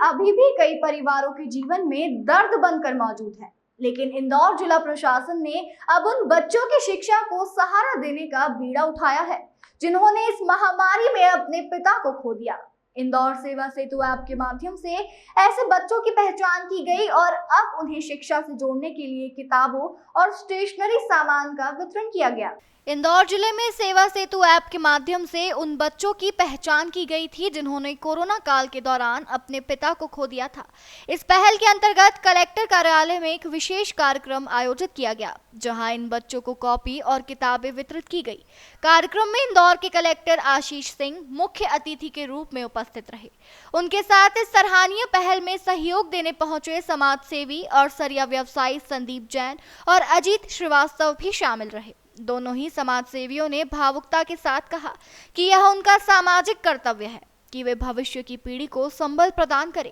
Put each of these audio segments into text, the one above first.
अभी भी कई परिवारों के जीवन में दर्द बनकर मौजूद है। लेकिन इंदौर जिला प्रशासन ने अब उन बच्चों की शिक्षा को सहारा देने का बीड़ा उठाया है जिन्होंने इस महामारी में अपने पिता को खो दिया। इंदौर सेवा सेतु ऐप के माध्यम से ऐसे बच्चों की पहचान की गई और अब उन्हें शिक्षा से जोड़ने के लिए किताबों और स्टेशनरी सामान का वितरण किया गया। इंदौर जिले में सेवा सेतु ऐप के माध्यम से उन बच्चों की पहचान की गई थी जिन्होंने कोरोना काल के दौरान अपने पिता को खो दिया था। इस पहल के अंतर्गत कलेक्टर कार्यालय में एक विशेष कार्यक्रम आयोजित किया गया जहां इन बच्चों को कॉपी और किताबें वितरित की गई। कार्यक्रम में इंदौर के कलेक्टर आशीष सिंह मुख्य अतिथि के रूप में उपस्थित रहे। उनके साथ इस सराहनीय पहल में सहयोग देने पहुंचे समाज सेवी और सरिया व्यवसायी संदीप जैन और अजीत श्रीवास्तव भी शामिल रहे। दोनों ही समाज सेवियों ने भावुकता के साथ कहा कि यह उनका सामाजिक कर्तव्य है कि वे भविष्य की पीढ़ी को संबल प्रदान करें।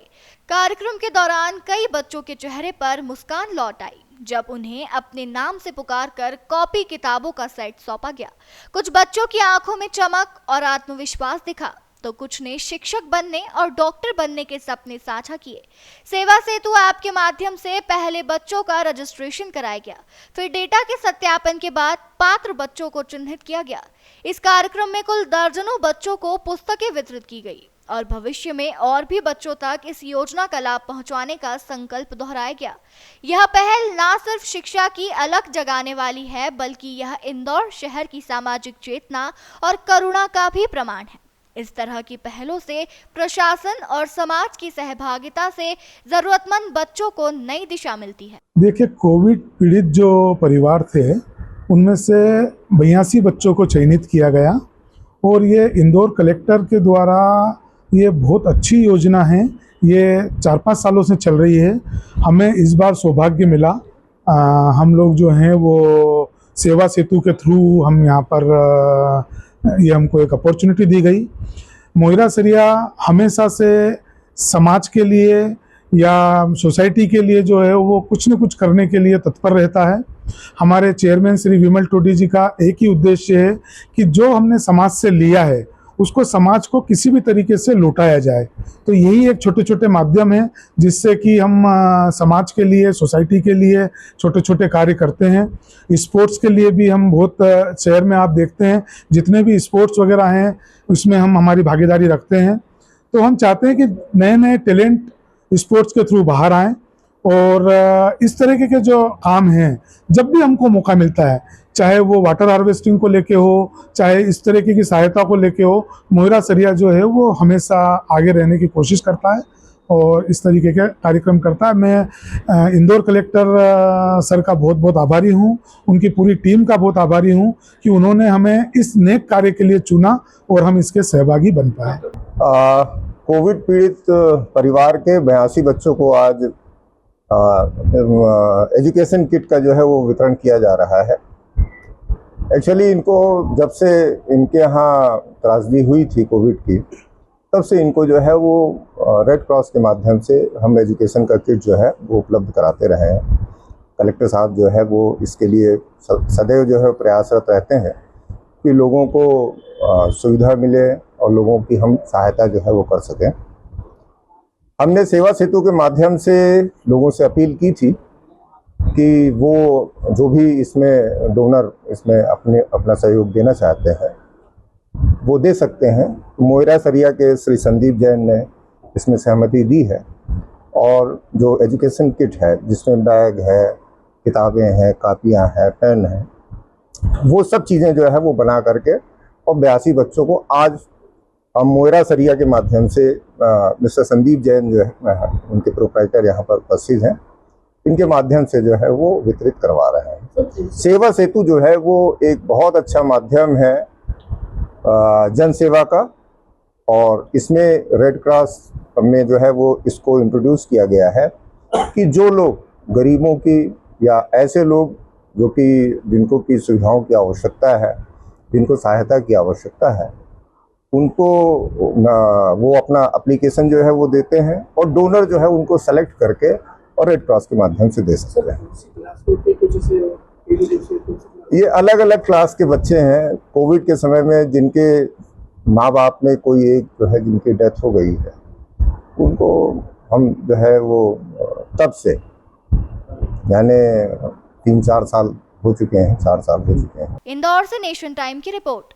कार्यक्रम के दौरान कई बच्चों के चेहरे पर मुस्कान लौट आई जब उन्हें अपने नाम से पुकारकर कॉपी किताबों का सेट सौंपा गया। कुछ बच्चों की आंखों में चमक और आत्मविश्वास दिखा तो कुछ ने शिक्षक बनने और डॉक्टर बनने के सपने साझा किए। सेवा सेतु ऐप के माध्यम से पहले बच्चों का रजिस्ट्रेशन कराया गया, फिर डेटा के सत्यापन के बाद पात्र बच्चों को चिन्हित किया गया। इस कार्यक्रम में कुल दर्जनों बच्चों को पुस्तकें वितरित की गई और भविष्य में और भी बच्चों तक इस योजना का लाभ पहुंचाने का संकल्प दोहराया गया। यह पहल न सिर्फ शिक्षा की अलख जगाने वाली है बल्कि यह इंदौर शहर की सामाजिक चेतना और करुणा का भी प्रमाण है। इस तरह की पहलों से प्रशासन और समाज की सहभागिता से जरूरतमंद बच्चों को नई दिशा मिलती है। देखिए, कोविड पीड़ित जो परिवार थे उनमें से 82 बच्चों को चयनित किया गया और ये इंदौर कलेक्टर के द्वारा ये बहुत अच्छी योजना है। ये 4-5 सालों से चल रही है। हमें इस बार सौभाग्य मिला, हम लोग जो हैं वो सेवा सेतु के थ्रू हम यहाँ पर ये हमको एक अपॉर्चुनिटी दी गई। मोइरा सरिया हमेशा से समाज के लिए या सोसाइटी के लिए जो है वो कुछ न कुछ करने के लिए तत्पर रहता है। हमारे चेयरमैन श्री विमल टोडी जी का एक ही उद्देश्य है कि जो हमने समाज से लिया है उसको समाज को किसी भी तरीके से लौटाया जाए। तो यही एक छोटे छोटे माध्यम है जिससे कि हम समाज के लिए, सोसाइटी के लिए छोटे छोटे कार्य करते हैं। स्पोर्ट्स के लिए भी हम बहुत, शहर में आप देखते हैं जितने भी स्पोर्ट्स वगैरह हैं उसमें हम हमारी भागीदारी रखते हैं। तो हम चाहते हैं कि नए नए टैलेंट स्पोर्ट्स के थ्रू बाहर आएँ और इस तरीके के जो काम हैं जब भी हमको मौका मिलता है, चाहे वो वाटर हार्वेस्टिंग को लेके हो, चाहे इस तरीके की सहायता को लेके हो, मोइरा सरिया जो है वो हमेशा आगे रहने की कोशिश करता है और इस तरीके के कार्यक्रम करता है। मैं इंदौर कलेक्टर सर का बहुत बहुत आभारी हूँ, उनकी पूरी टीम का बहुत आभारी हूँ कि उन्होंने हमें इस नेक कार्य के लिए चुना और हम इसके सहभागी बन पाए। कोविड पीड़ित परिवार के 82 बच्चों को आज एजुकेशन किट का जो है वो वितरण किया जा रहा है। एक्चुअली इनको जब से इनके यहाँ त्रासदी हुई थी कोविड की, तब से इनको जो है वो रेड क्रॉस के माध्यम से हम एजुकेशन का किट जो है वो उपलब्ध कराते रहे हैं। कलेक्टर साहब जो है वो इसके लिए सदैव जो है प्रयासरत रहते हैं कि लोगों को सुविधा मिले और लोगों की हम सहायता जो है वो कर सकें। हमने सेवा सेतु के माध्यम से लोगों से अपील की थी कि वो जो भी इसमें डोनर इसमें अपना सहयोग देना चाहते हैं वो दे सकते हैं। मोइरा सरिया के श्री संदीप जैन ने इसमें सहमति दी है और जो एजुकेशन किट है जिसमें बैग है, किताबें हैं, कापियां हैं, पेन है, वो सब चीज़ें जो है वो बना करके और 82 बच्चों को आज हम मोइरा सरिया के माध्यम से मिस्टर संदीप जैन जो है उनके प्रोप्राइटर यहाँ पर उपस्थित हैं, इनके माध्यम से जो है वो वितरित करवा रहे हैं। सेवा सेतु जो है वो एक बहुत अच्छा माध्यम है जन सेवा का और इसमें रेड क्रॉस में जो है वो इसको इंट्रोड्यूस किया गया है कि जो लोग गरीबों की या ऐसे लोग जो कि जिनको की सुविधाओं की आवश्यकता है, जिनको सहायता की आवश्यकता है, उनको वो अपना एप्लीकेशन जो है वो देते हैं और डोनर जो है उनको सेलेक्ट करके और रेड क्रॉस के माध्यम से दे सकते हैं। ये अलग अलग क्लास के बच्चे हैं। कोविड के समय में जिनके माँ बाप में कोई एक जो है जिनकी डेथ हो गई है, उनको हम जो है वो तब से यानी 3-4 साल हो चुके हैं, 4 साल हो चुके हैं। इंदौर से नेशन टाइम की रिपोर्ट।